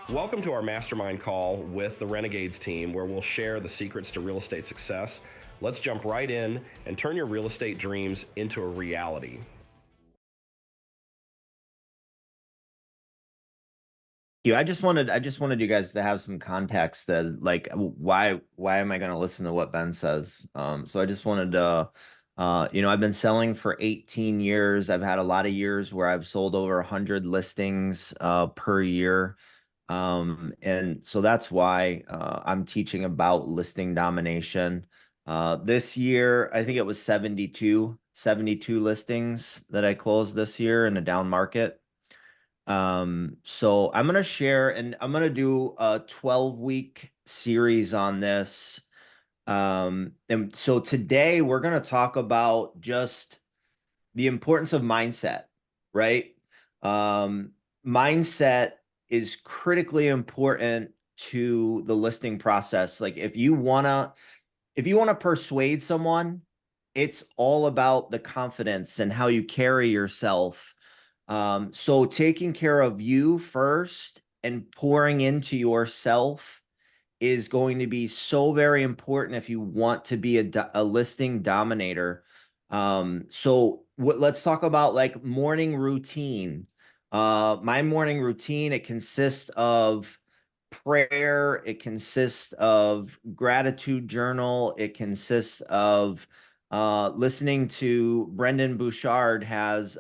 Welcome to our mastermind call with the Renegades team, where we'll share the secrets to real estate success. Let's jump right in and turn your real estate dreams into a reality. I just wanted you guys to have some context that like why am I going to listen to what Ben says? So I just wanted to I've been selling for 18 years. I've had a lot of years where I've sold over 100 listings per year. And so that's why I'm teaching about listing domination. This year, I think it was 72 listings that I closed this year in a down market. So I'm gonna share and I'm gonna do a 12-week series on this. And so today we're gonna talk about just the importance of mindset, right? Um, Mindset is critically important to the listing process. Like if you wanna persuade someone, it's all about the confidence and how you carry yourself. So taking care of you first and pouring into yourself is going to be so very important if you want to be a listing dominator. Let's talk about like morning routine. My morning routine, it consists of prayer, it consists of gratitude journal, it consists of listening to Brendan Bouchard has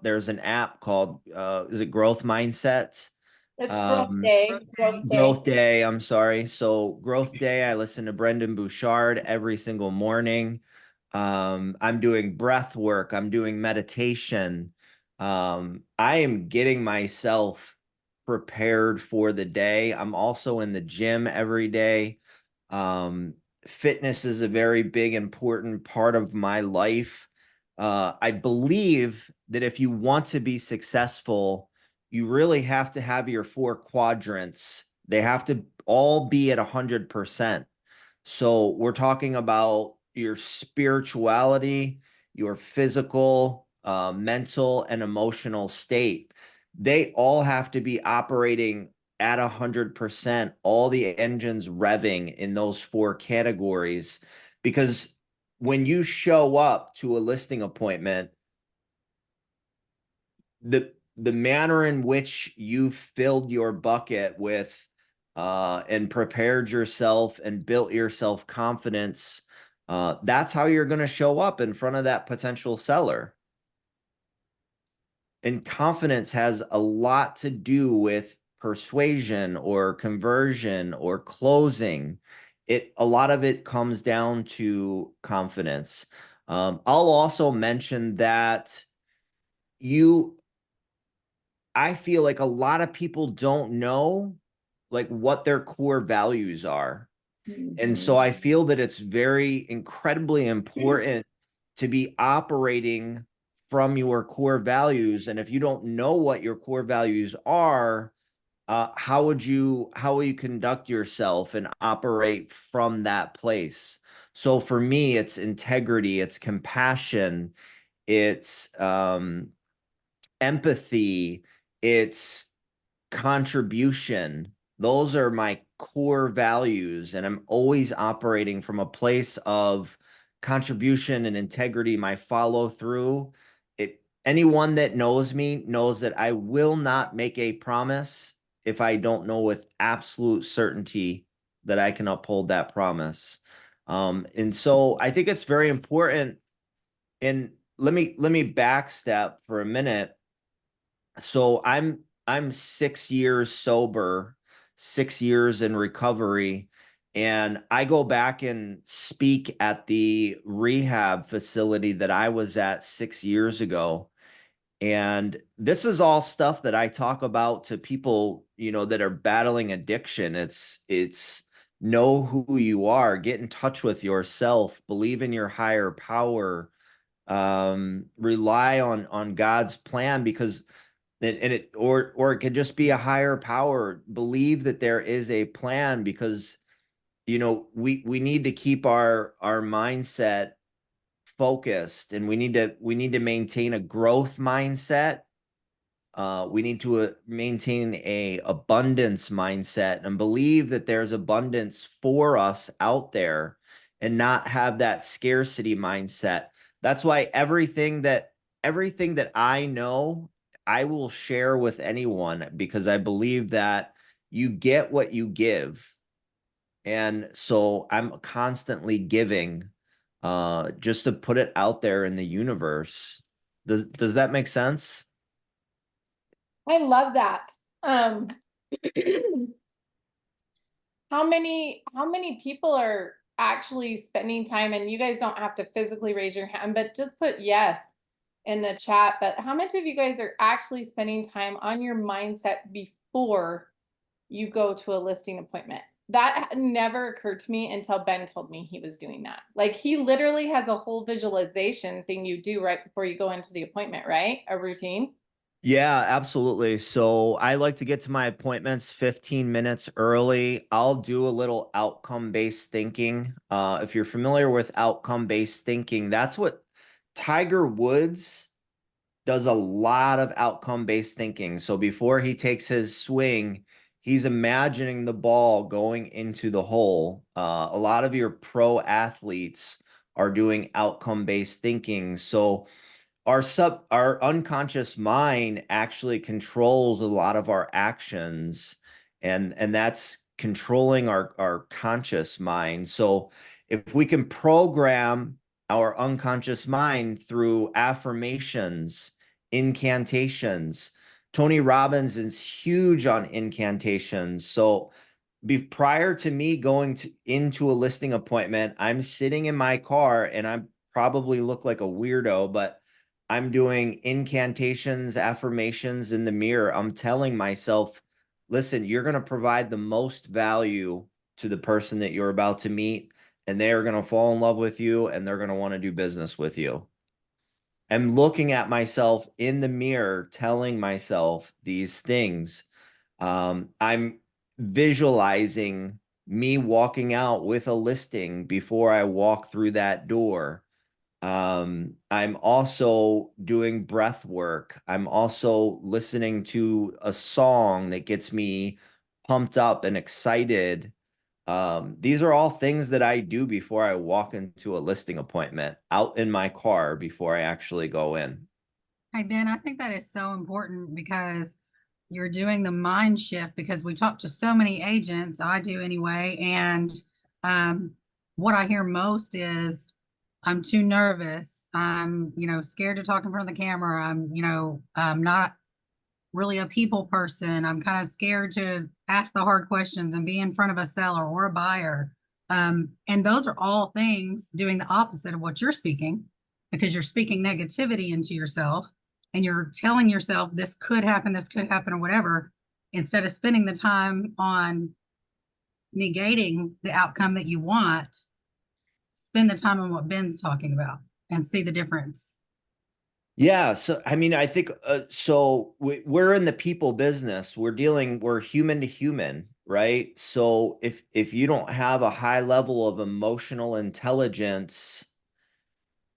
there's an app called is it Growth Mindset? It's growth Um, day. Growth day. Growth Day, I'm sorry. So Growth Day, I listen to Brendan Bouchard every single morning. I'm doing breath work, I'm doing meditation. I am getting myself prepared for the day. I'm also in the gym every day. Um, Fitness is a very big, important part of my life. I believe that if you want to be successful, you really have to have your four quadrants. They have to all be at 100%. So we're talking about your spirituality, your physical, mental, and emotional state. They all have to be operating at 100%, all the engines revving in those four categories. Because when you show up to a listing appointment, the manner in which you filled your bucket with and prepared yourself and built your self confidence, that's how you're going to show up in front of that potential seller. And confidence has a lot to do with persuasion or conversion or closing. A lot of it comes down to confidence. I'll also mention that you I feel like a lot of people don't know like what their core values are. And so I feel that it's very incredibly important to be operating from your core values. And if you don't know what your core values are, how will you conduct yourself and operate from that place? So for me, it's integrity, it's compassion, it's empathy, it's contribution. Those are my core values. And I'm always operating from a place of contribution and integrity, my follow through. Anyone that knows me knows that I will not make a promise if I don't know with absolute certainty that I can uphold that promise. And so I think it's very important. And let me backstep for a minute. So I'm 6 years sober, 6 years in recovery, and I go back and speak at the rehab facility that I was at 6 years ago. And this is all stuff that I talk about to people, that are battling addiction. It's know who you are, get in touch with yourself, believe in your higher power, rely on God's plan because or it could just be a higher power. Believe that there is a plan because we need to keep our mindset focused, and we need to maintain a growth mindset We need to maintain a abundance mindset and believe that there's abundance for us out there and not have that scarcity mindset. That's why everything that I know, I will share with anyone because I believe that you get what you give. And so I'm constantly giving just to put it out there in the universe. Does that make sense? I love that. How many people are actually spending time, and you guys don't have to physically raise your hand, but just put yes in the chat. But how much of you guys are actually spending time on your mindset before you go to a listing appointment? That never occurred to me until Ben told me he was doing that. Like, he literally has a whole visualization thing you do right before you go into the appointment, right? A routine. Yeah, absolutely. So I like to get to my appointments 15 minutes early. I'll do a little outcome-based thinking. If you're familiar with outcome-based thinking, that's what Tiger Woods does, a lot of outcome-based thinking. So before he takes his swing, he's imagining the ball going into the hole. A lot of your pro athletes are doing outcome-based thinking. So our unconscious mind actually controls a lot of our actions, and that's controlling our conscious mind. So if we can program our unconscious mind through affirmations, incantations. Tony Robbins is huge on incantations. So prior to me going into a listing appointment, I'm sitting in my car and I probably look like a weirdo, but I'm doing incantations, affirmations in the mirror. I'm telling myself, listen, you're going to provide the most value to the person that you're about to meet, and they are going to fall in love with you and they're going to want to do business with you. I'm looking at myself in the mirror, telling myself these things. I'm visualizing me walking out with a listing before I walk through that door. I'm also doing breath work. I'm also listening to a song that gets me pumped up and excited. These are all things that I do before I walk into a listing appointment out in my car before I actually go in. Hey, Ben, I think that is so important because you're doing the mind shift because we talk to so many agents, I do anyway, and um, what I hear most is I'm too nervous. I'm, scared to talk in front of the camera. I'm not really a people person. I'm kind of scared to ask the hard questions and be in front of a seller or a buyer. And those are all things doing the opposite of what you're speaking because you're speaking negativity into yourself and you're telling yourself this could happen, or whatever, instead of spending the time on negating the outcome that you want. Spend the time on what Ben's talking about and see the difference. Yeah, so I mean, I think we're in the people business. We're human to human, right? So if you don't have a high level of emotional intelligence,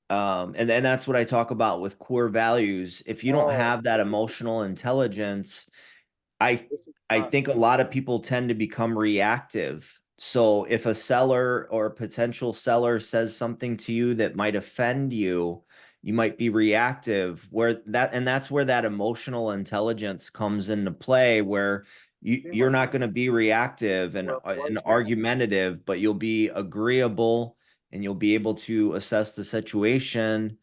and that's what I talk about with core values. If you don't have that emotional intelligence, I I think a lot of people tend to become reactive. So if a seller or a potential seller says something to you that might offend you, you might be reactive, and that's where that emotional intelligence comes into play, where you're not going to be reactive and argumentative, but you'll be agreeable and you'll be able to assess the situation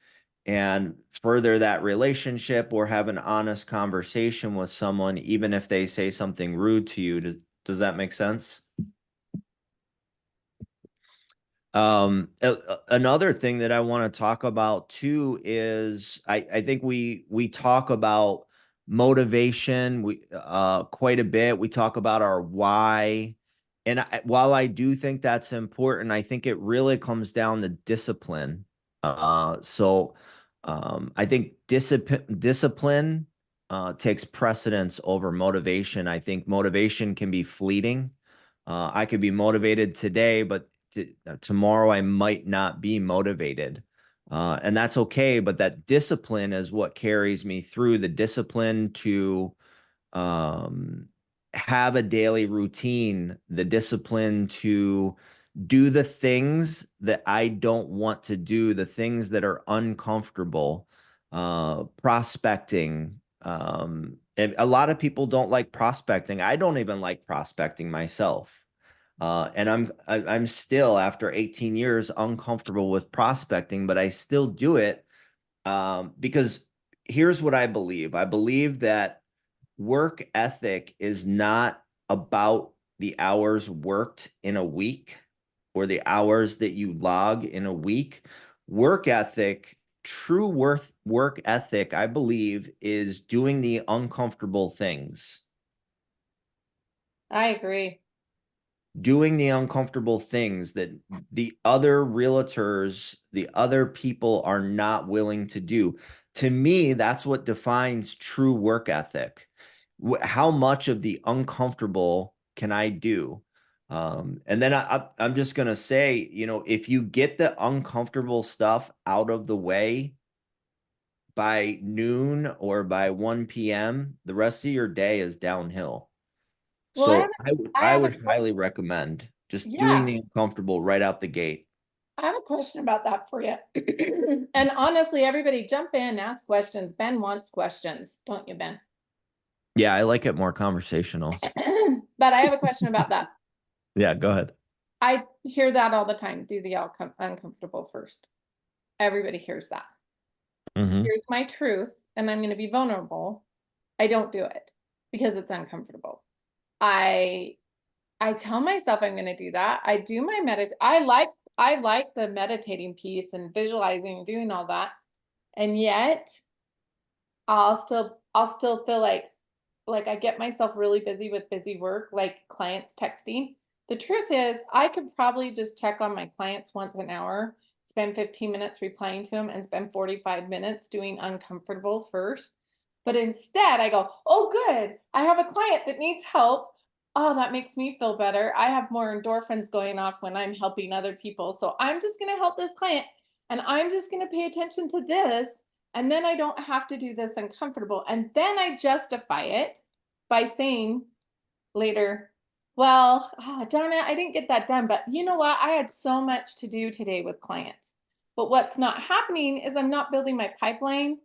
and further that relationship or have an honest conversation with someone, even if they say something rude to you. Does that make sense? Another thing that I want to talk about too is I think we talk about motivation quite a bit. We talk about our why. And while I do think that's important, I think it really comes down to discipline. I think discipline takes precedence over motivation. I think motivation can be fleeting. I could be motivated today, but tomorrow I might not be motivated. And that's okay, but that discipline is what carries me through. The discipline to have a daily routine, the discipline to do the things that I don't want to do, the things that are uncomfortable, prospecting. And a lot of people don't like prospecting. I don't even like prospecting myself. And I'm still, after 18 years, uncomfortable with prospecting, but I still do it, because here's what I believe. I believe that work ethic is not about the hours worked in a week or the hours that you log in a week. Work ethic, true work ethic, I believe, is doing the uncomfortable things. I agree. Doing the uncomfortable things that the other realtors, the other people are not willing to do. To me, that's what defines true work ethic. How much of the uncomfortable can I do? And then I'm just going to say, if you get the uncomfortable stuff out of the way by noon or by 1 p.m., the rest of your day is downhill. Well, So I I have a would highly recommend just doing yeah. the uncomfortable right out the gate. I have a question about that for you. And honestly, everybody jump in, ask questions. Ben wants questions, don't you, Ben? Yeah, I like it more conversational. But I have a question about that. Yeah, go ahead. I hear that all the time. Do the uncomfortable first. Everybody hears that. Mm-hmm. Here's my truth, and I'm going to be vulnerable. I don't do it because it's uncomfortable. I I tell myself I'm going to do that. I do my I like the meditating piece and visualizing and doing all that. And yet I'll still feel like I get myself really busy with busy work, like clients texting. The truth is, I could probably just check on my clients once an hour, spend 15 minutes replying to them, and spend 45 minutes doing uncomfortable first. But instead, I go, oh, good. I have a client that needs help. Oh, that makes me feel better. I have more endorphins going off when I'm helping other people. So I'm just going to help this client and I'm just going to pay attention to this. And then I don't have to do this uncomfortable. And then I justify it by saying later, well, oh, darn it, I didn't get that done. But you know what? I had so much to do today with clients. But what's not happening is I'm not building my pipeline.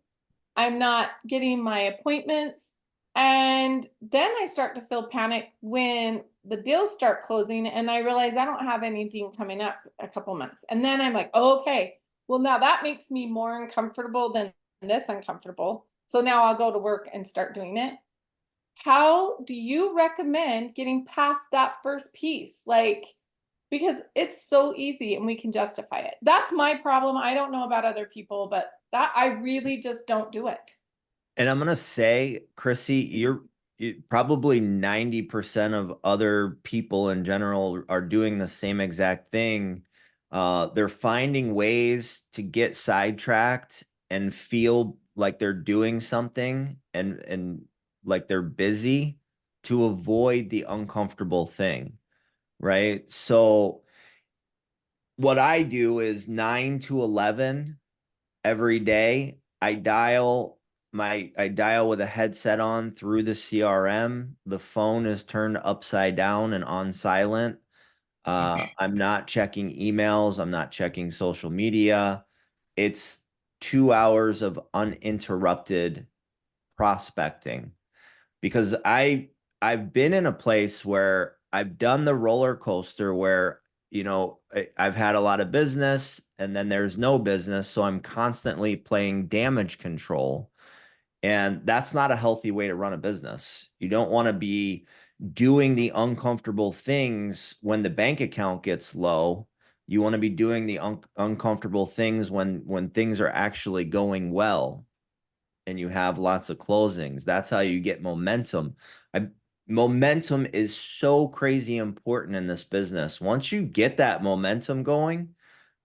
I'm not getting my appointments. And then I start to feel panic when the deals start closing and I realize I don't have anything coming up a couple months. And then I'm like, oh, okay, well, now that makes me more uncomfortable than this uncomfortable. So now I'll go to work and start doing it. How do you recommend getting past that first piece? Like, because it's so easy and we can justify it. That's my problem. I don't know about other people, but that I really just don't do it. And I'm gonna say, Chrissy, probably 90% of other people in general are doing the same exact thing. They're finding ways to get sidetracked and feel like they're doing something and like they're busy to avoid the uncomfortable thing, right? So what I do is 9 to 11 every day. I dial with a headset on through the CRM. The phone is turned upside down and on silent. I'm not checking emails. I'm not checking social media. It's 2 hours of uninterrupted prospecting because I've been in a place where I've done the roller coaster where I've had a lot of business and then there's no business, so I'm constantly playing damage control, and that's not a healthy way to run a business. You don't want to be doing the uncomfortable things when the bank account gets low. You want to be doing the uncomfortable things when things are actually going well and you have lots of closings. That's how you get momentum. Momentum is so crazy important in this business. Once you get that momentum going,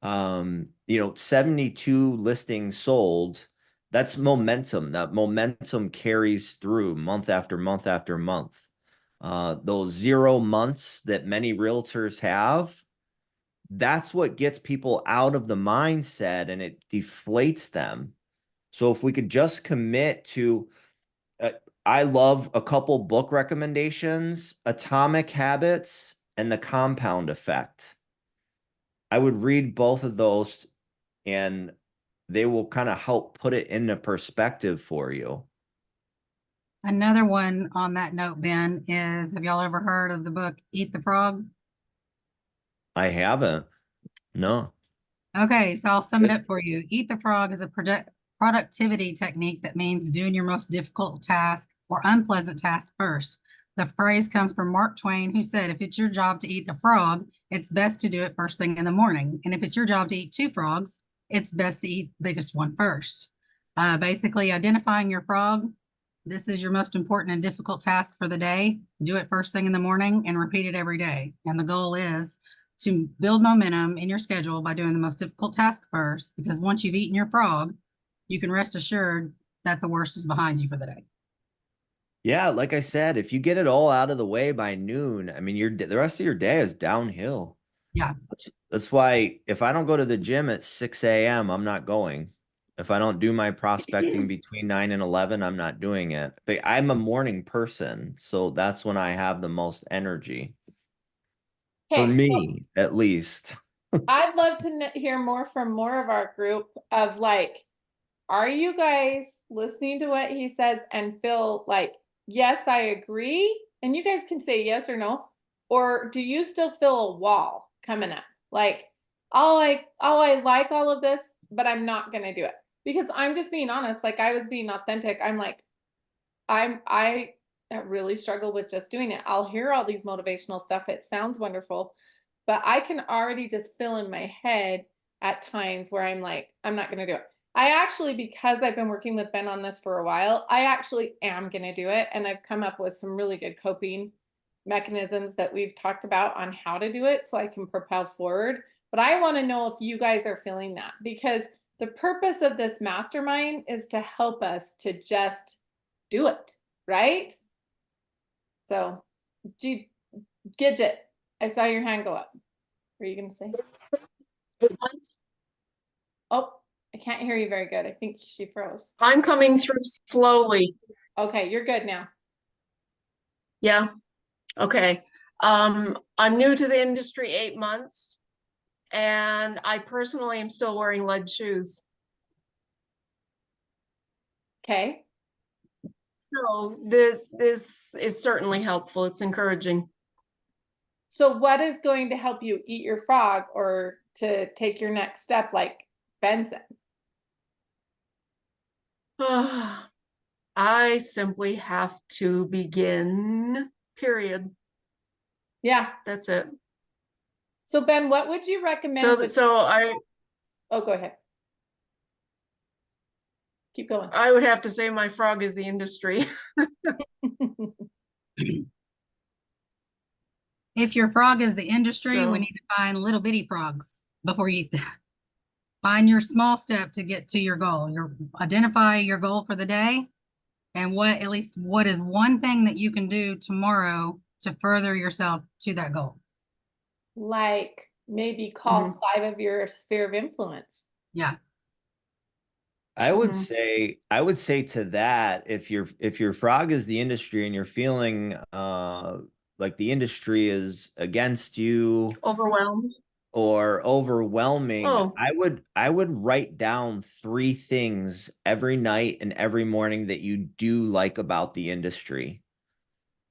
72 listings sold, that's momentum. That momentum carries through month after month after month. Those 0 months that many realtors have, that's what gets people out of the mindset and it deflates them. So if we could just commit to, I love a couple book recommendations, Atomic Habits and The Compound Effect. I would read both of those and they will kind of help put it into perspective for you. Another one on that note, Ben, is have y'all ever heard of the book Eat the Frog? I haven't. No. Okay, so I'll sum it up for you. Eat the Frog is a productivity technique that means doing your most difficult task or unpleasant task first. The phrase comes from Mark Twain, who said, if it's your job to eat a frog, it's best to do it first thing in the morning. And if it's your job to eat two frogs, it's best to eat the biggest one first. Basically, identifying your frog. This is your most important and difficult task for the day. Do it first thing in the morning and repeat it every day. And the goal is to build momentum in your schedule by doing the most difficult task first, because once you've eaten your frog, you can rest assured that the worst is behind you for the day. Yeah, like I said, if you get it all out of the way by noon, I mean, the rest of your day is downhill. Yeah. That's why if I don't go to the gym at 6 a.m., I'm not going. If I don't do my prospecting between 9 and 11, I'm not doing it. But I'm a morning person, so that's when I have the most energy. For Okay, so me, at least. I'd love to hear more from more of our group of like, are you guys listening to what he says and feel like, yes, I agree? And you guys can say yes or no. Or do you still feel a wall coming up? Like, I like all of this, but I'm not gonna do it. Because I'm just being honest, like I was being authentic. I'm like, I really struggle with just doing it. I'll hear all these motivational stuff. It sounds wonderful, but I can already just feel in my head at times where I'm like, I'm not going to do it. I actually, because I've been working with Ben on this for a while, I actually am going to do it. And I've come up with some really good coping mechanisms that we've talked about on how to do it so I can propel forward. But I want to know if you guys are feeling that, because the purpose of this mastermind is to help us to just do it, right? So, Gidget, I saw your hand go up. What are you going to say? Oh, I can't hear you very good. I think she froze. I'm coming through slowly. Okay, you're good now. Yeah. Okay. I'm new to the industry 8 months, and I personally am still wearing lead shoes. Okay. So this is certainly helpful. It's encouraging. So what is going to help you eat your frog or to take your next step like Ben said? I simply have to begin, period. Yeah. That's it. So Ben, what would you recommend? Oh, go ahead. Keep going. I would have to say my frog is the industry. If your frog is the industry, So- we need to find little bitty frogs before you eat them. Find your small step to get to your goal. Identify your goal for the day and what is one thing that you can do tomorrow to further yourself to that goal. Like maybe call 5 of your sphere of influence. Yeah. I would say to that, if your frog is the industry and you're feeling like the industry is against you, Overwhelmed. or overwhelming, Oh. I would write down 3 things every night and every morning that you do like about the industry.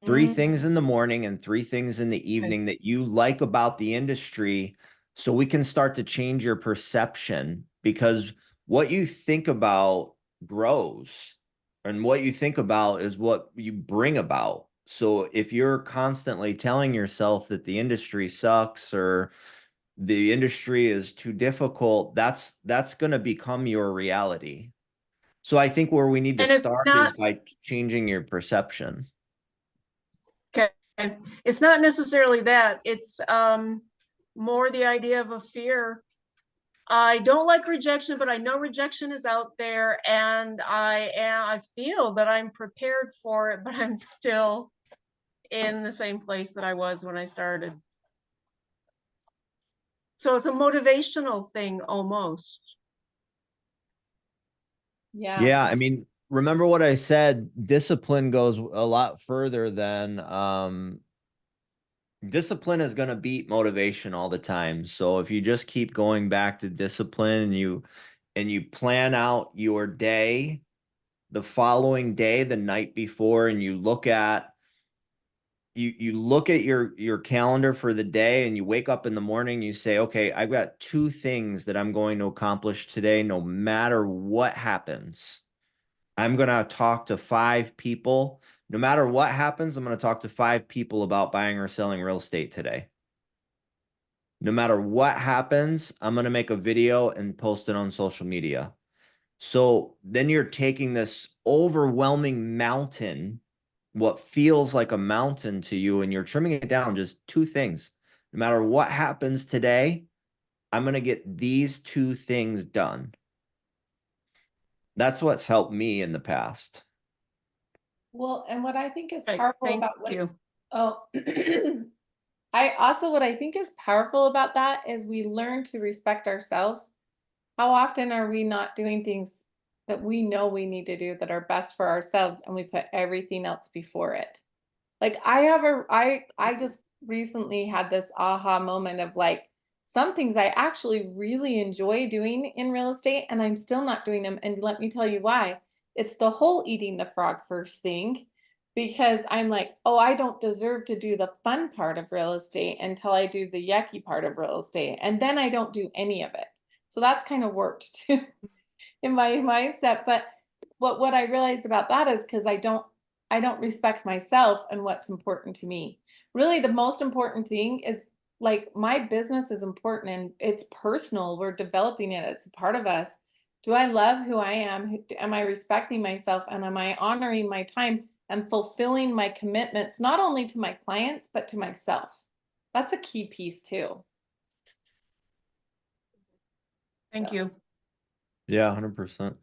3 things in the morning and 3 things in the evening that you like about the industry, so we can start to change your perception, because what you think about grows, and what you think about is what you bring about. So if you're constantly telling yourself that the industry sucks or the industry is too difficult, that's going to become your reality. So I think where we need to start is by changing your perception. Okay. It's not necessarily that. It's more the idea of a fear. I don't like rejection, but I know rejection is out there, and I feel that I'm prepared for it, but I'm still in the same place that I was when I started. So it's a motivational thing almost. Yeah. Yeah, I mean, remember what I said, discipline goes a lot further than discipline is going to beat motivation all the time. So if you just keep going back to discipline and you plan out your day the following day, the night before, and you look at your calendar for the day, and you wake up in the morning, you say, okay, I've got 2 things that I'm going to accomplish today, no matter what happens. I'm going to talk to 5 people. No matter what happens, I'm going to talk to 5 people about buying or selling real estate today. No matter what happens, I'm going to make a video and post it on social media. So then you're taking this overwhelming mountain, what feels like a mountain to you, and you're trimming it down just 2 things. No matter what happens today, I'm going to get these 2 things done. That's what's helped me in the past. Well, and what I think is Right, powerful thank about what, you. oh, what I think is powerful about that is we learn to respect ourselves. How often are we not doing things that we know we need to do that are best for ourselves, and we put everything else before it? Like I just recently had this aha moment of like, some things I actually really enjoy doing in real estate and I'm still not doing them. And let me tell you why. It's the whole eating the frog first thing, because I'm like, oh, I don't deserve to do the fun part of real estate until I do the yucky part of real estate. And then I don't do any of it. So that's kind of worked too in my mindset. But what I realized about that is because I don't respect myself and what's important to me. Really, the most important thing is, like, my business is important and it's personal. We're developing it. It's a part of us. Do I love who I am? Am I respecting myself? And am I honoring my time and fulfilling my commitments, not only to my clients, but to myself? That's a key piece too. Thank you. Yeah, 100%.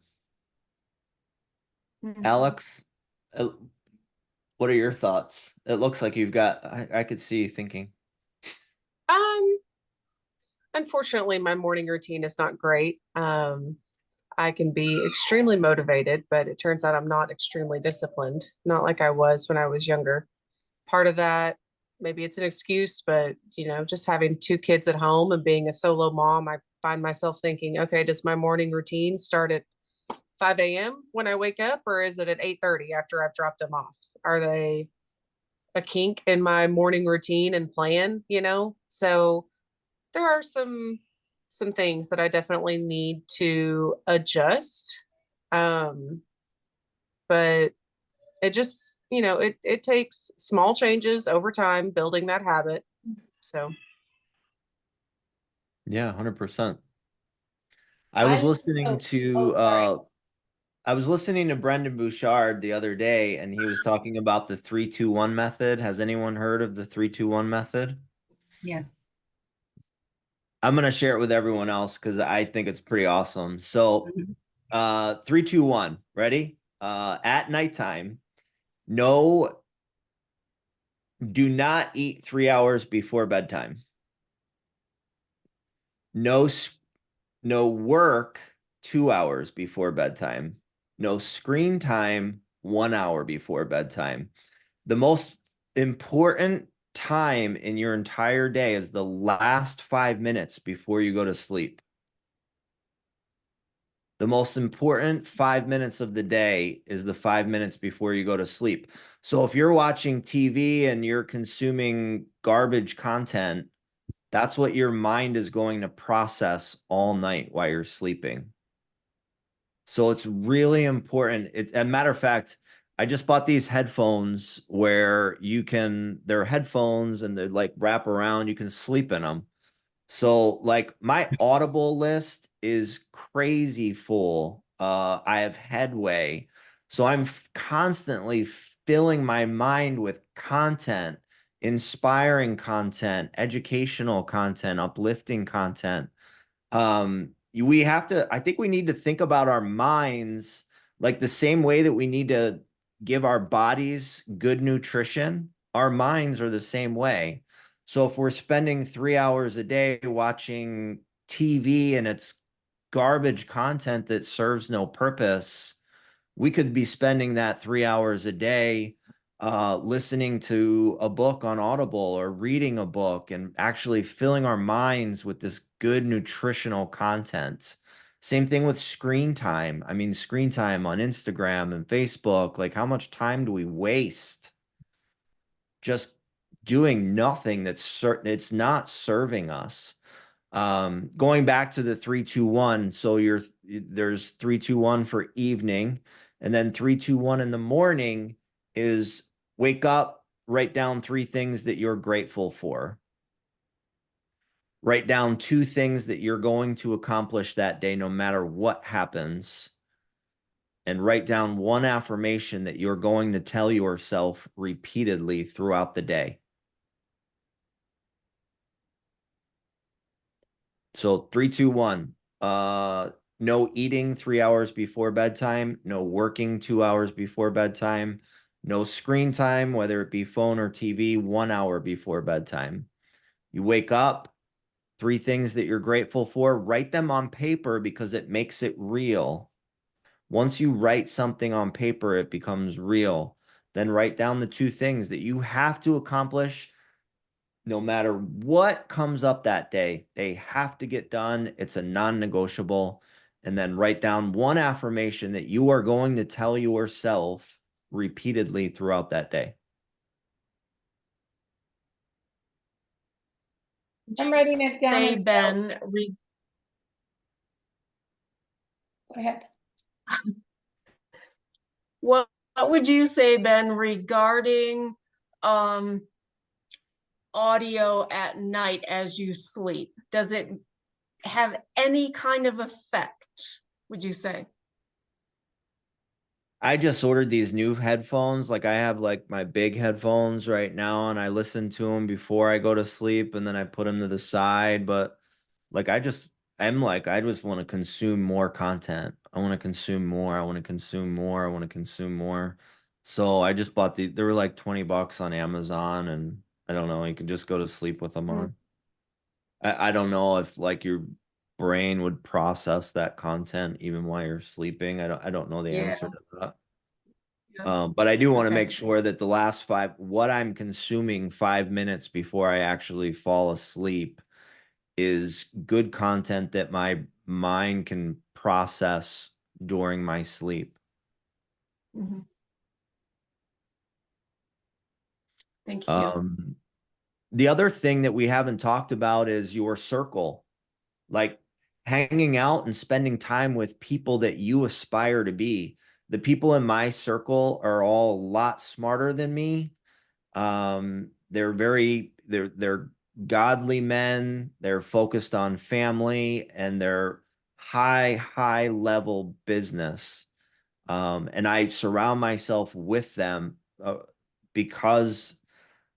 Mhm. Alex, what are your thoughts? It looks like you've got, I could see you thinking. Um, Unfortunately, my morning routine is not great. I can be extremely motivated, but it turns out I'm not extremely disciplined, not like I was when I was younger. Part of that, maybe it's an excuse, but just having 2 kids at home and being a solo mom, I find myself thinking, okay, does my morning routine start at 5 a.m. when I wake up, or is it at 8:30 after I've dropped them off? Are they a kink in my morning routine and plan, So there are some things that I definitely need to adjust. Um, but it just, it takes small changes over time, building that habit. So Yeah, 100%. I was listening to I was listening to Brendan Bouchard the other day, and he was talking about the 3-2-1 method. Has anyone heard of the 3-2-1 method? Yes. I'm going to share it with everyone else because I think it's pretty awesome. So, 3-2-1, ready? At nighttime, no, do not eat 3 hours before bedtime. No, no work 2 hours before bedtime. No screen time 1 hour before bedtime. The most important time in your entire day is the last 5 minutes before you go to sleep. The most important 5 minutes of the day is the 5 minutes before you go to sleep. So if you're watching TV and you're consuming garbage content, that's what your mind is going to process all night while you're sleeping. So it's really important. As a matter of fact, I just bought these headphones where they're headphones and they're like wrap around, you can sleep in them. So like my Audible list is crazy full. I have Headway. So I'm constantly filling my mind with content, inspiring content, educational content, uplifting content. I think we need to think about our minds like the same way that we need to give our bodies good nutrition. Our minds are the same way. So if we're spending 3 hours a day watching TV and it's garbage content that serves no purpose, we could be spending that 3 hours a day listening to a book on Audible or reading a book and actually filling our minds with this good nutritional content. Same thing with screen time. I mean, screen time on Instagram and Facebook, like how much time do we waste just doing nothing that's certain it's not serving us? Going back to the 3-2-1, so there's 3-2-1 for evening, and then 3-2-1 in the morning is wake up, write down 3 things that you're grateful for. Write down 2 things that you're going to accomplish that day, no matter what happens. And write down 1 affirmation that you're going to tell yourself repeatedly throughout the day. So 3-2-1. No eating 3 hours before bedtime. No working 2 hours before bedtime. No screen time, whether it be phone or TV, 1 hour before bedtime. You wake up, 3 things that you're grateful for. Write them on paper because it makes it real. Once you write something on paper, it becomes real. Then write down the 2 things that you have to accomplish no matter what comes up that day. They have to get done. It's a non-negotiable. And then write down 1 affirmation that you are going to tell yourself repeatedly throughout that day. I'm writing it down. Say, in Ben, Go ahead. what would you say, Ben, regarding audio at night as you sleep? Does it have any kind of effect, would you say? I just ordered these new headphones. Like I have like my big headphones right now and I listen to them before I go to sleep and then I put them to the side. But like I just want to consume more content. I want to consume more. I want to consume more. I want to consume more. So I just bought they were like $20 on Amazon, and I don't know, you can just go to sleep with them on. I don't know if like your brain would process that content even while you're sleeping. I don't know the Yeah. answer to that. Yeah. But I do want to Okay. make sure that the last what I'm consuming 5 minutes before I actually fall asleep is good content that my mind can process during my sleep. Mhm. Thank you. The other thing that we haven't talked about is your circle, like hanging out and spending time with people that you aspire to be. The people in my circle are all a lot smarter than me. They're godly men. They're focused on family and they're high level business. And I surround myself with them because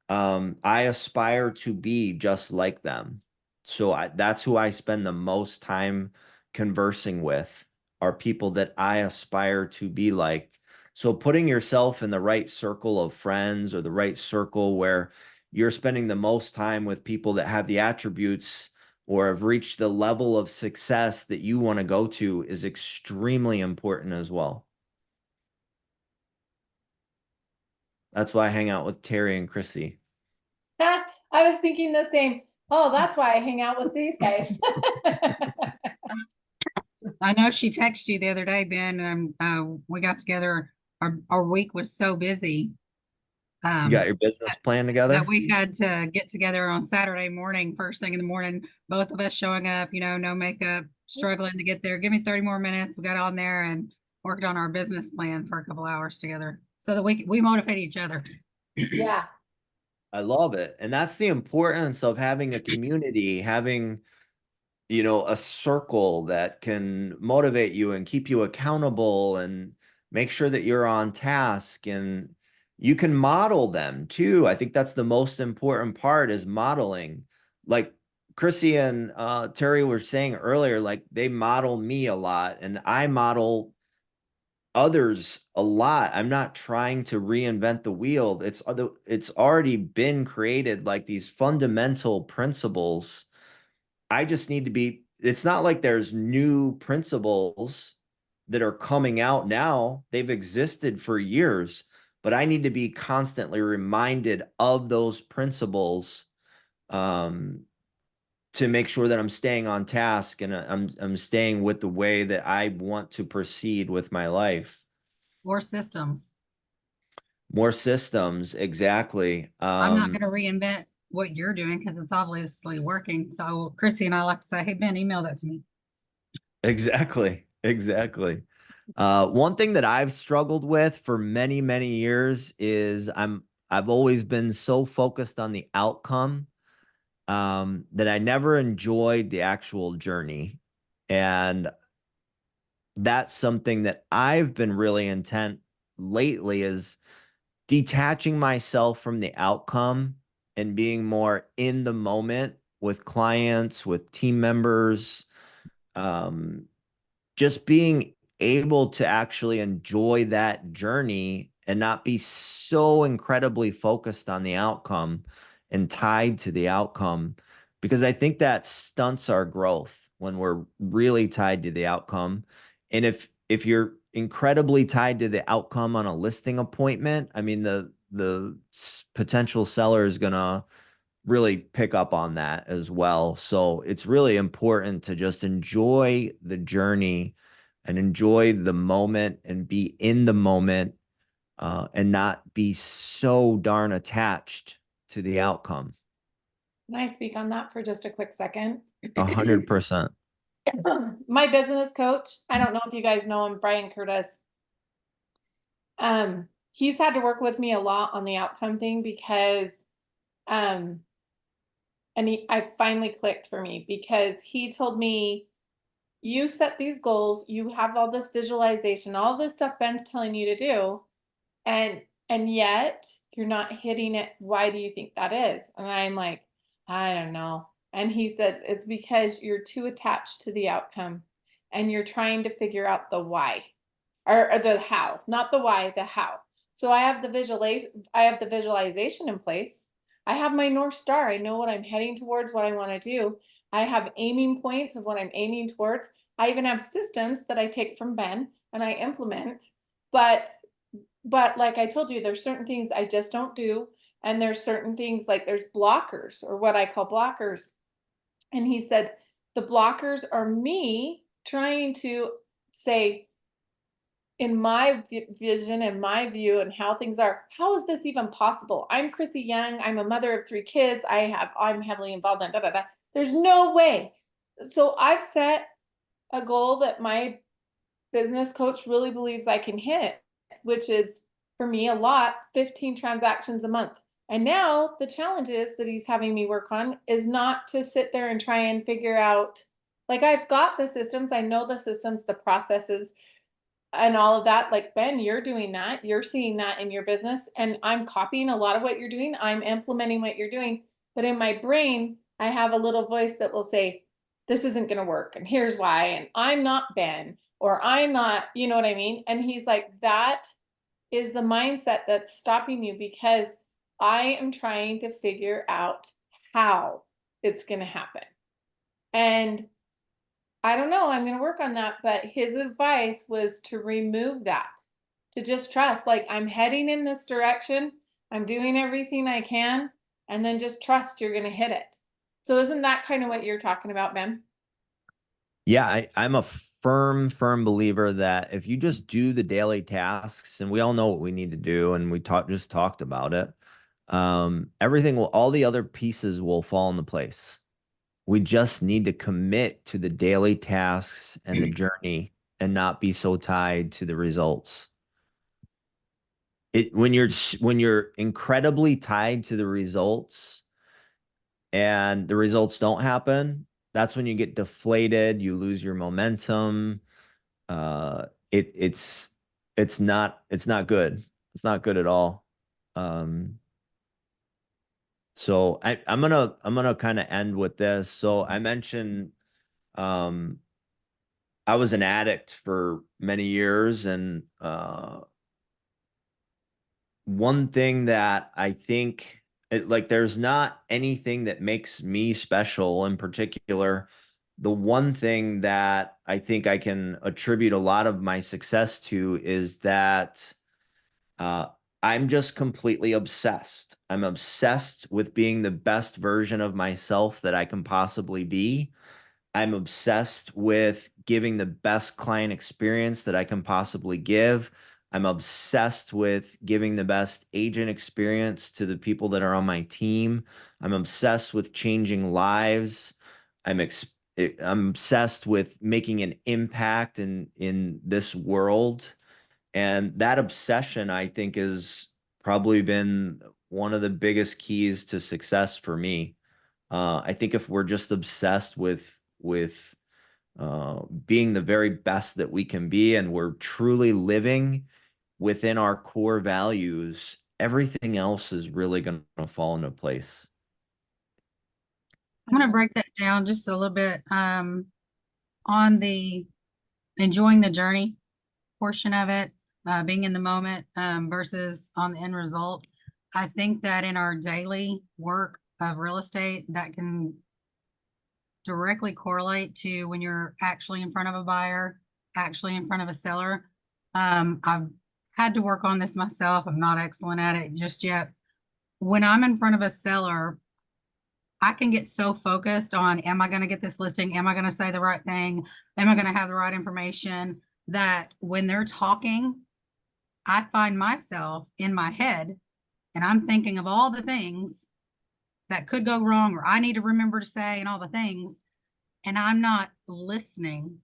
I aspire to be just like them. So that's who I spend the most time conversing with, are people that I aspire to be like. So putting yourself in the right circle of friends or the right circle where you're spending the most time with people that have the attributes or have reached the level of success that you want to go to is extremely important as well. That's why I hang out with Terry and Chrissy. I was thinking the same. Oh, that's why I hang out with these guys. I know she texted you the other day, Ben, and we got together. Our week was so busy. You got your business plan together? That we had to get together on Saturday morning, first thing in the morning, both of us showing up, no makeup, struggling to get there. Give me 30 more minutes. We got on there and worked on our business plan for a couple hours together so that we motivate each other. Yeah. I love it. And that's the importance of having a community, having, a circle that can motivate you and keep you accountable and make sure that you're on task, and you can model them too. I think that's the most important part, is modeling. Like Chrissy and Terry were saying earlier, like they model me a lot and I model others a lot. I'm not trying to reinvent the wheel. It's already been created, like these fundamental principles. I just need to be, it's not like there's new principles that are coming out now. They've existed for years, but I need to be constantly reminded of those principles, to make sure that I'm staying on task and I'm staying with the way that I want to proceed with my life. Or systems. More systems, exactly. I'm not going to reinvent what you're doing because it's obviously working. So Chrissy and I like to say, hey, Ben, email that to me. Exactly. Exactly. One thing that I've struggled with for many, many years is I've always been so focused on the outcome, that I never enjoyed the actual journey. And that's something that I've been really intent lately, is detaching myself from the outcome and being more in the moment with clients, with team members, um, just being able to actually enjoy that journey and not be so incredibly focused on the outcome and tied to the outcome, because I think that stunts our growth when we're really tied to the outcome. And if you're incredibly tied to the outcome on a listing appointment, I mean, the potential seller is gonna really pick up on that as well. So it's really important to just enjoy the journey and enjoy the moment and be in the moment, and not be so darn attached to the outcome. Can I speak on that for just a quick second? 100%. My business coach, I don't know if you guys know him, Brian Curtis. He's had to work with me a lot on the outcome thing because, and I finally clicked for me because he told me, you set these goals, you have all this visualization, all this stuff Ben's telling you to do, and yet you're not hitting it. Why do you think that is? And I'm like, I don't know. And he says it's because you're too attached to the outcome and you're trying to figure out the why, or the how, not the why, the how. So I have the visualization in place. I have my North Star. I know what I'm heading towards, what I want to do. I have aiming points of what I'm aiming towards. I even have systems that I take from Ben and I implement. But like I told you, there's certain things I just don't do. And there's certain things like there's blockers, or what I call blockers. And he said, the blockers are me trying to say, in my vision and my view and how things are, how is this even possible? I'm Chrissy Young. I'm a mother of 3 kids. I'm heavily involved in da da da. There's no way. So I've set a goal that my business coach really believes I can hit, which is for me a lot, 15 transactions a month. And now the challenges that he's having me work on is not to sit there and try and figure out, like, I've got the systems, I know the systems, the processes, and all of that. Like, Ben, you're doing that, you're seeing that in your business, and I'm copying a lot of what you're doing, I'm implementing what you're doing. But in my brain, I have a little voice that will say, this isn't going to work, and here's why, and I'm not Ben, or I'm not, you know what I mean? And he's like, that is the mindset that's stopping you, because I am trying to figure out how it's going to happen. And I don't know, I'm going to work on that. But his advice was to remove that, to just trust, like, I'm heading in this direction, I'm doing everything I can, and then just trust you're going to hit it. So isn't that kind of what you're talking about, Ben? Yeah, I'm a firm believer that if you just do the daily tasks, and we all know what we need to do, and we just talked about it, all the other pieces will fall into place. We just need to commit to the daily tasks and the journey and not be so tied to the results. When you're incredibly tied to the results and the results don't happen, that's when you get deflated, you lose your momentum. Uh, it's not good. It's not good at all. So I'm gonna kind of end with this. So I mentioned, um, I was an addict for many years, and one thing that I think like there's not anything that makes me special in particular. The one thing that I think I can attribute a lot of my success to is that uh, I'm just completely obsessed. I'm obsessed with being the best version of myself that I can possibly be. I'm obsessed with giving the best client experience that I can possibly give. I'm obsessed with giving the best agent experience to the people that are on my team. I'm obsessed with changing lives. I'm obsessed with making an impact in this world. And that obsession, I think, has probably been one of the biggest keys to success for me. I think if we're just obsessed with being the very best that we can be, and we're truly living within our core values, everything else is really going to fall into place. I'm going to break that down just a little bit on the enjoying the journey portion of it, being in the moment versus on the end result. I think that in our daily work of real estate, that can directly correlate to when you're actually in front of a buyer, actually in front of a seller. I've had to work on this myself. I'm not excellent at it just yet. When I'm in front of a seller, I can get so focused on, am I going to get this listing? Am I going to say the right thing? Am I going to have the right information? That when they're talking, I find myself in my head and I'm thinking of all the things that could go wrong or I need to remember to say and all the things. And I'm not listening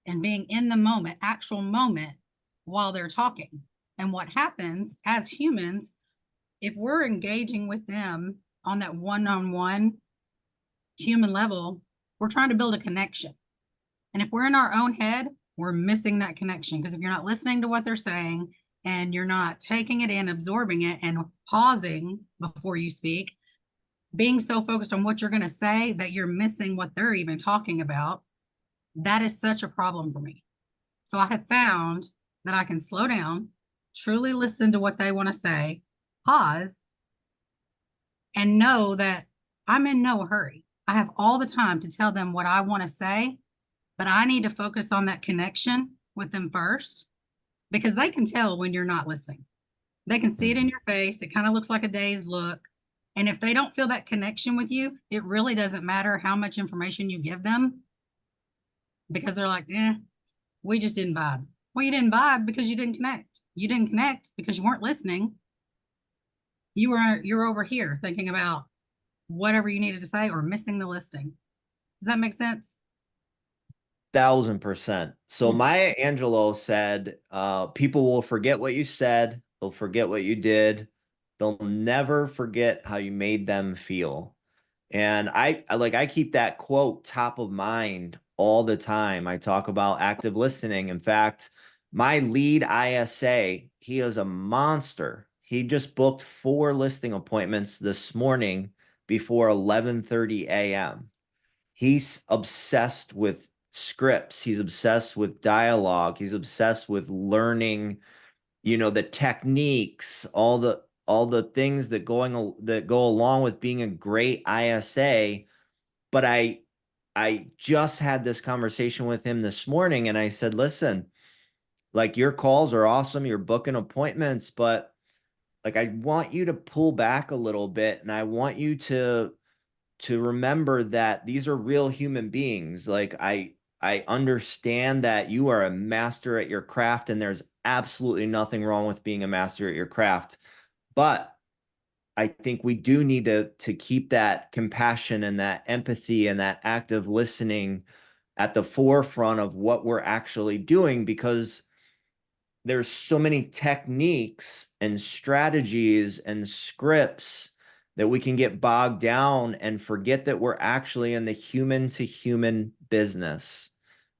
and being in the moment, actual moment while they're talking. And what happens as humans, if we're engaging with them on that one-on-one human level, we're trying to build a connection. And if we're in our own head, we're missing that connection, because if you're not listening to what they're saying and you're not taking it in, absorbing it, and pausing before you speak, being so focused on what you're going to say that you're missing what they're even talking about, that is such a problem for me. So I have found that I can slow down, truly listen to what they want to say, pause, and know that I'm in no hurry. I have all the time to tell them what I want to say, but I need to focus on that connection with them first, because they can tell when you're not listening. They can see it in your face. It kind of looks like a dazed look. And if they don't feel that connection with you, it really doesn't matter how much information you give them, because they're like, we just didn't vibe. Well, you didn't vibe because you didn't connect. You didn't connect because you weren't listening. You're over here thinking about whatever you needed to say or missing the listing. Does that make sense? 1000%. So Mm. Maya Angelou said, people will forget what you said. They'll forget what you did. They'll never forget how you made them feel. And I keep that quote top of mind all the time. I talk about active listening. In fact, my lead ISA, he is a monster. He just booked 4 listing appointments this morning before 11:30 a.m. He's obsessed with scripts. He's obsessed with dialogue. He's obsessed with learning, the techniques, all the things that go along with being a great ISA. But I just had this conversation with him this morning, and I said, listen, like, your calls are awesome, you're booking appointments, but like, I want you to pull back a little bit, and I want you to remember that these are real human beings. Like, I understand that you are a master at your craft, and there's absolutely nothing wrong with being a master at your craft. But I think we do need to keep that compassion and that empathy and that active listening at the forefront of what we're actually doing, because there's so many techniques and strategies and scripts that we can get bogged down and forget that we're actually in the human to human business,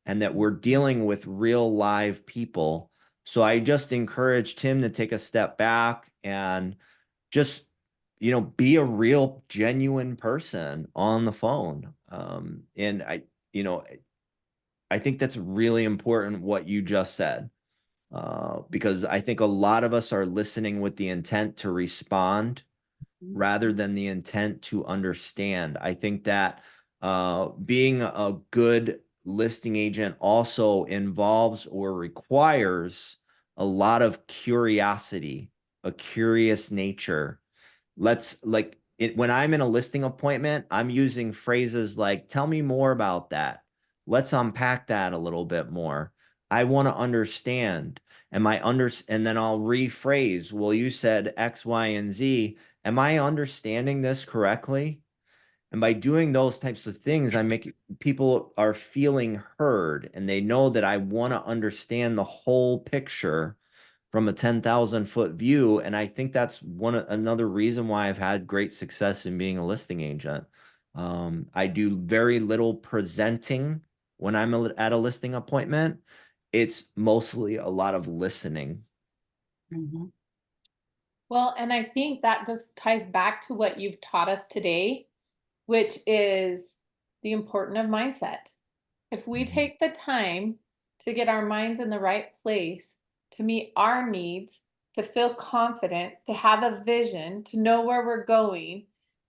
and that we're dealing with real live people. So I just encouraged him to take a step back and just, be a real genuine person on the phone. And I, I think that's really important what you just said, because I think a lot of us are listening with the intent to respond rather than the intent to understand. I think that being a good listing agent also involves or requires a lot of curiosity, a curious nature. When I'm in a listing appointment, I'm using phrases like, tell me more about that. Let's unpack that a little bit more. I want to understand. And then I'll rephrase, well, you said X, Y, and Z. Am I understanding this correctly? And by doing those types of things, I make people are feeling heard and they know that I want to understand the whole picture from a 10,000 foot view. And I think that's another reason why I've had great success in being a listing agent. I do very little presenting when I'm at a listing appointment. It's mostly a lot of listening. Mhm. Well, and I think that just ties back to what you've taught us today, which is the importance of mindset. If we take the time to get our minds in the right place, to meet our needs, to feel confident, to have a vision, to know where we're going,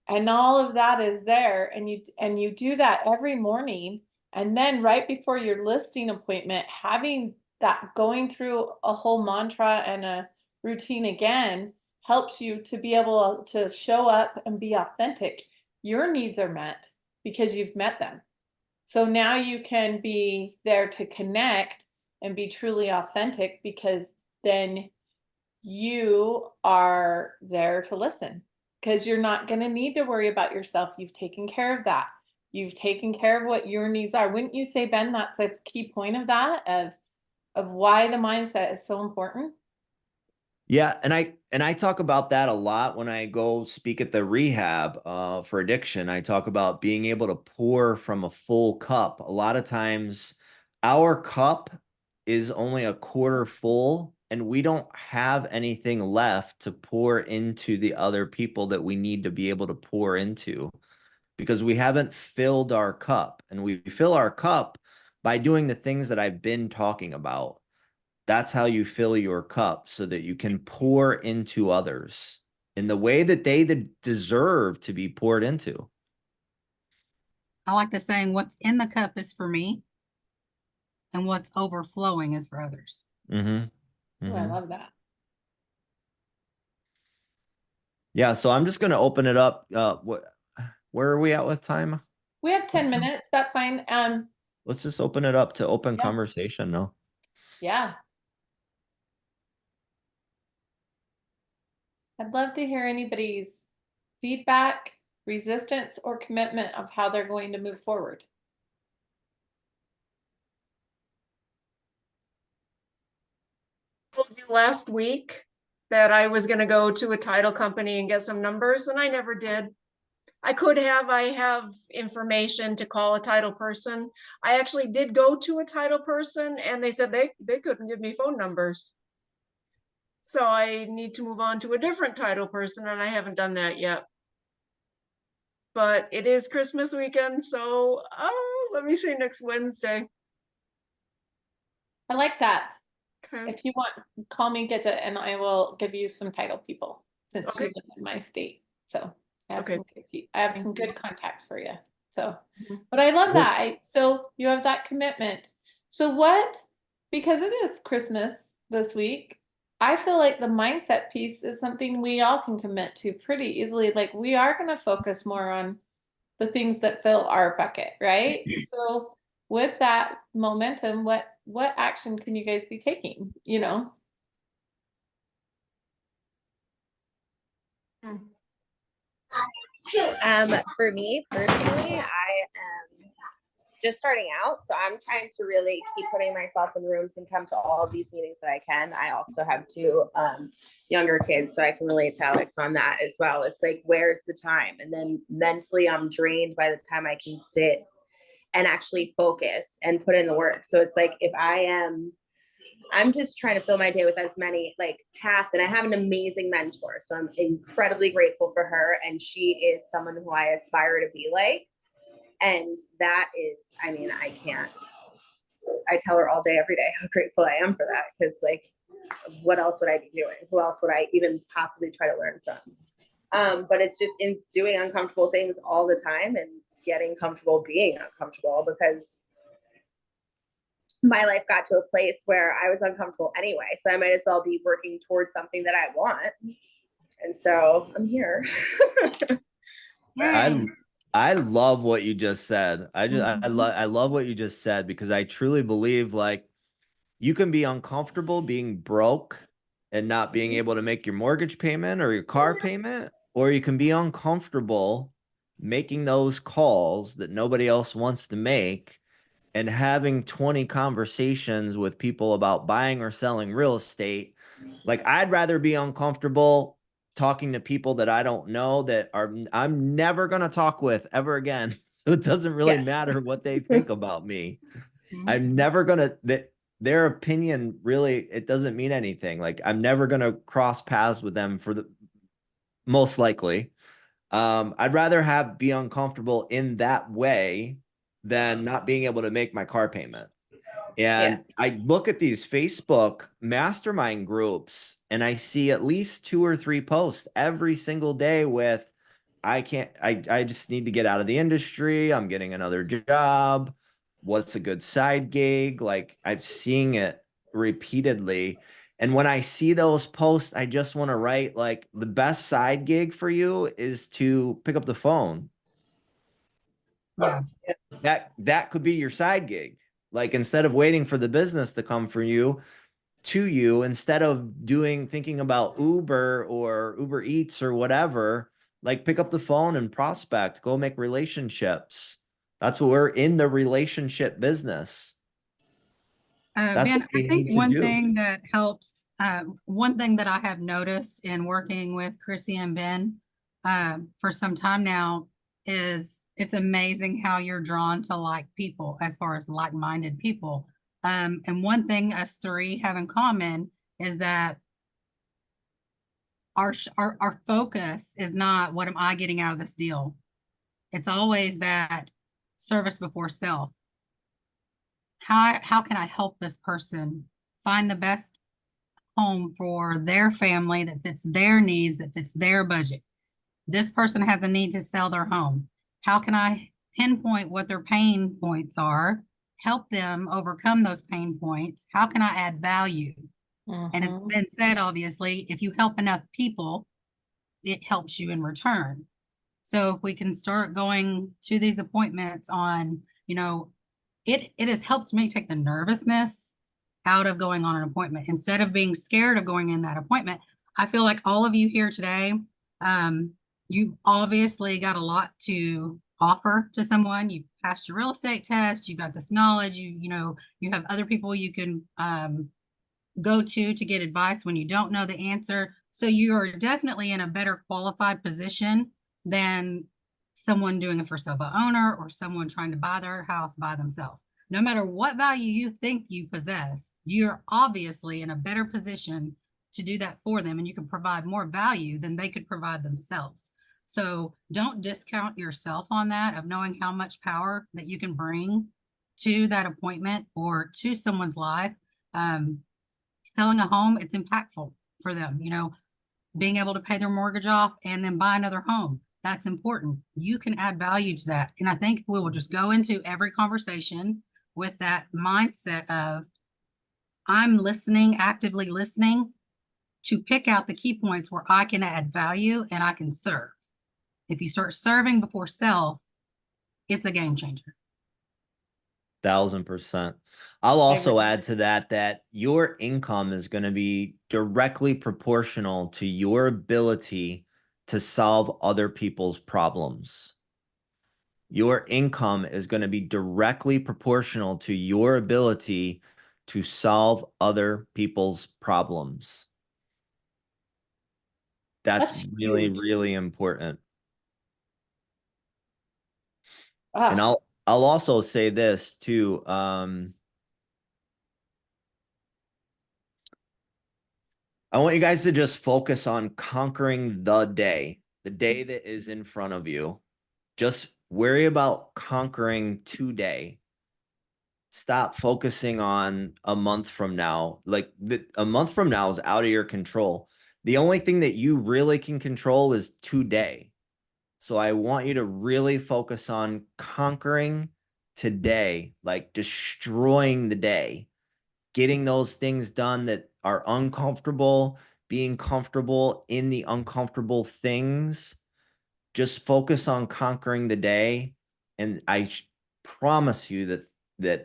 and all of that is there, and you do that every morning, and then right before your listing appointment, having that going through a whole mantra and a routine again helps you to be able to show up and be authentic. Your needs are met because you've met them. So now you can be there to connect and be truly authentic because then you are there to listen because you're not going to need to worry about yourself. You've taken care of that. You've taken care of what your needs are. Wouldn't you say, Ben, that's a key point of that, of why the mindset is so important? Yeah, and I talk about that a lot when I go speak at the rehab for addiction. I talk about being able to pour from a full cup. A lot of times our cup is only a quarter full and we don't have anything left to pour into the other people that we need to be able to pour into because we haven't filled our cup. And we fill our cup by doing the things that I've been talking about. That's how you fill your cup so that you can pour into others in the way that they deserve to be poured into. I like the saying, what's in the cup is for me, and what's overflowing is for others. Mm-hmm. Oh, I love that. Yeah, so I'm just going to open it up. Where are we at with time? We have 10 minutes. That's fine. Let's just open it up to open Yeah. conversation now. Yeah. I'd love to hear anybody's feedback, resistance, or commitment of how they're going to move forward. I told you last week that I was going to go to a title company and get some numbers, and I never did. I have information to call a title person. I actually did go to a title person and they said they couldn't give me phone numbers. So I need to move on to a different title person and I haven't done that yet. But it is Christmas weekend, so let me say next Wednesday. I like that. Okay. If you want, call me, get it, and I will give you some title people since Okay. you live in my state. So I have Okay. some good contacts for you. So, Mhm. but I love Cool. that. So you have that commitment. So because it is Christmas this week, I feel like the mindset piece is something we all can commit to pretty easily. Like we are going to focus more on the things that fill our bucket, right? So with that momentum, what action can you guys be taking, you know? For me personally, I am just starting out, so I'm trying to really keep putting myself in rooms and come to all of these meetings that I can. I also have two younger kids, so I can relate to Alex on that as well. It's like, where's the time? And then mentally, I'm drained by the time I can sit and actually focus and put in the work. So it's like, I'm just trying to fill my day with as many like tasks, and I have an amazing mentor. So I'm incredibly grateful for her. And she is someone who I aspire to be like. And that is, I mean, I tell her all day, every day, how grateful I am for that. Cause like, what else would I be doing? Who else would I even possibly try to learn from? But it's just in doing uncomfortable things all the time and getting comfortable being uncomfortable, because my life got to a place where I was uncomfortable anyway. So I might as well be working towards something that I want. And so I'm here. Yay. I love what you just said. I Mhm. love what you just said, because I truly believe like you can be uncomfortable being broke and not being able to make your mortgage payment or your car payment, or you can be uncomfortable making those calls that nobody else wants to make and having 20 conversations with people about buying or selling real estate. Like, I'd rather be uncomfortable talking to people that I don't know, that I'm never going to talk with ever again. So it doesn't really Yes. matter what they think about me. Mhm. I'm never going to, their opinion really, it doesn't mean anything. Like, I'm never going to cross paths with them for the most likely. I'd rather be uncomfortable in that way than not being able to make my car payment. Yeah. And I look at these Facebook mastermind groups and I see at least 2 or 3 posts every single day with, I just need to get out of the industry. I'm getting another job. What's a good side gig? Like, I'm seeing it repeatedly. And when I see those posts, I just want to write like, the best side gig for you is to pick up the phone. Yeah. That could be your side gig. Like, instead of waiting for the business to come for you, to you, instead of thinking about Uber or Uber Eats or whatever, like, pick up the phone and prospect, go make relationships. That's what we're in, the relationship business. That's Ben, what I we think need to one do. thing that helps, one thing that I have noticed in working with Chrissy and Ben for some time now is it's amazing how you're drawn to like people, as far as like-minded people. And one thing us three have in common is that our focus is not what am I getting out of this deal. It's always that service before self. How can I help this person find the best home for their family that fits their needs, that fits their budget? This person has a need to sell their home. How can I pinpoint what their pain points are, help them overcome those pain points? How can I add value? And it's Mhm. been said, obviously, if you help enough people, it helps you in return. So if we can start going to these appointments on, it has helped me take the nervousness out of going on an appointment. Instead of being scared of going in that appointment, I feel like all of you here today, you obviously got a lot to offer to someone. You passed your real estate test, you got this knowledge, you have other people you can go to get advice when you don't know the answer. So you are definitely in a better qualified position than someone doing it for sale by owner or someone trying to buy their house by themselves. No matter what value you think you possess, you're obviously in a better position to do that for them, and you can provide more value than they could provide themselves. So don't discount yourself on that, of knowing how much power that you can bring to that appointment or to someone's life. Selling a home, it's impactful for them, being able to pay their mortgage off and then buy another home. That's important. You can add value to that. And I think we will just go into every conversation with that mindset of I'm listening, actively listening to pick out the key points where I can add value and I can serve. If you start serving before self, it's a game changer. 1,000%. I'll also add to that your income is going to be directly proportional to your ability to solve other people's problems. Your income is going to be directly proportional to your ability to solve other people's problems. That's really, huge. really important. And Ah, I'll also say this too. I want you guys to just focus on conquering the day that is in front of you. Just worry about conquering today. stop focusing on a month from now. Like a month from now is out of your control. The only thing that you really can control is today. So I want you to really focus on conquering today, like destroying the day, getting those things done that are uncomfortable, being comfortable in the uncomfortable things. Just focus on conquering the day. And I promise you that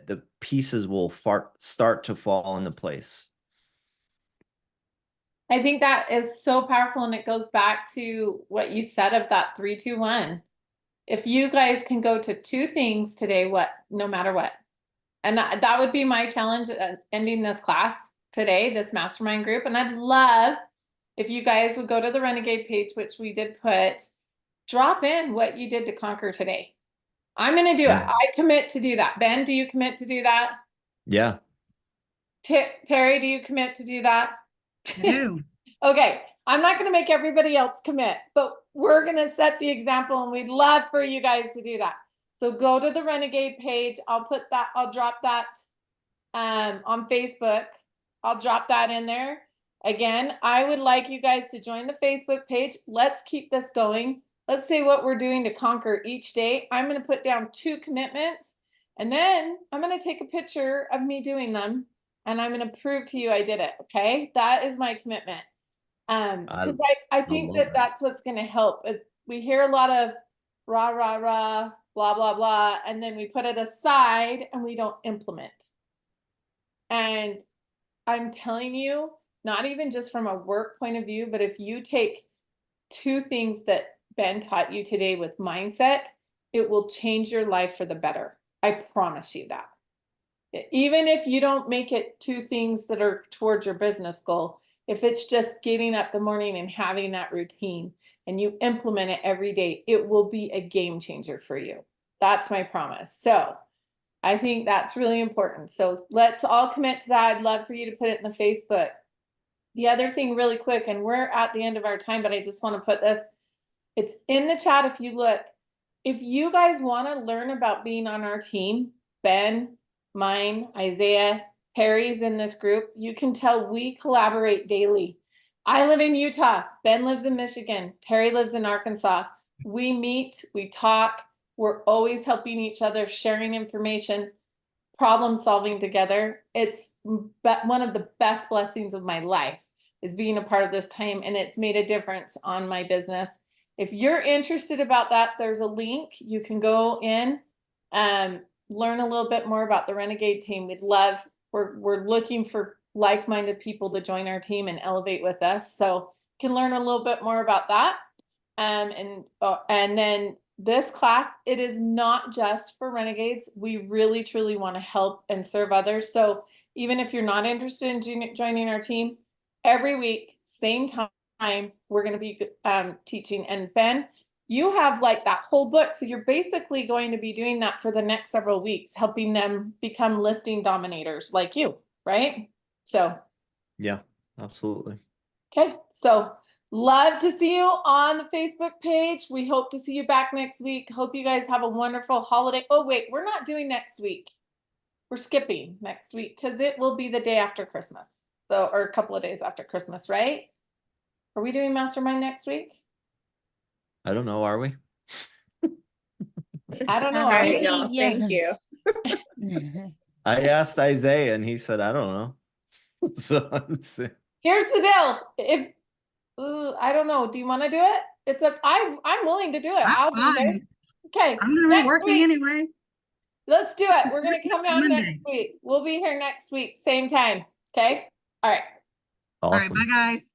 the pieces will start to fall into place. I think that is so powerful, and it goes back to what you said of that 3, 2, 1. If you guys can go to 2 things today, no matter what, and that would be my challenge ending this class today, this mastermind group. And I'd love if you guys would go to the Renegade page, which we did put, drop in what you did to conquer today. I'm going to do it. I commit to do that. Ben, do you commit to do that? Yeah. Terry, do you commit to do that? I do. Okay. I'm not going to make everybody else commit, but we're going to set the example, and we'd love for you guys to do that. So go to the Renegade page. I'll drop that on Facebook. I'll drop that in there. Again, I would like you guys to join the Facebook page. Let's keep this going. Let's say what we're doing to conquer each day. I'm going to put down 2 commitments, and then I'm going to take a picture of me doing them, and I'm going to prove to you I did it. Okay. That is my commitment. Because I think that's what's going to help. We hear a lot of rah, rah, rah, blah, blah, blah, and then we put it aside and we don't implement. And I'm telling you, not even just from a work point of view, but if you take 2 things that Ben taught you today with mindset, it will change your life for the better. I promise you that. Even if you don't make it 2 things that are towards your business goal, if it's just getting up the morning and having that routine and you implement it every day, it will be a game changer for you. That's my promise. So I think that's really important. So let's all commit to that. I'd love for you to put it in the Facebook. The other thing really quick, and we're at the end of our time, but I just want to put this, it's in the chat if you look. If you guys want to learn about being on our team, Ben, mine, Isaiah, Harry's in this group, you can tell we collaborate daily. I live in Utah. Ben lives in Michigan. Terry lives in Arkansas. We meet, we talk. We're always helping each other, sharing information, problem solving together. It's one of the best blessings of my life is being a part of this time, and it's made a difference on my business. If you're interested about that, there's a link. You can go in and learn a little bit more about the Renegade team. We're looking for like-minded people to join our team and elevate with us. So you can learn a little bit more about that. And then this class, it is not just for Renegades. We really, truly want to help and serve others. So even if you're not interested in joining our team, every week, same time, we're going to be teaching. And Ben, you have like that whole book. So you're basically going to be doing that for the next several weeks, helping them become listing dominators like you, right? So. Yeah, absolutely. Okay. So love to see you on the Facebook page. We hope to see you back next week. Hope you guys have a wonderful holiday. Oh, wait, we're not doing next week. We're skipping next week because it will be the day after Christmas. So, or a couple of days after Christmas, right? Are we doing Mastermind next week? I don't know. Are we? I don't know. All Are right, we? y'all. Thank you. I asked Isaiah and he said, I don't know. So I'm saying, Here's the deal. If I don't know, do you want to do it? I'm willing to do it. I'll be there. Fine. Okay. I'm gonna be next working week. anyway. Let's do it. We're gonna Christmas come is down next Monday. week. We'll be here next week, same time. Okay. All right. All right, awesome. bye guys.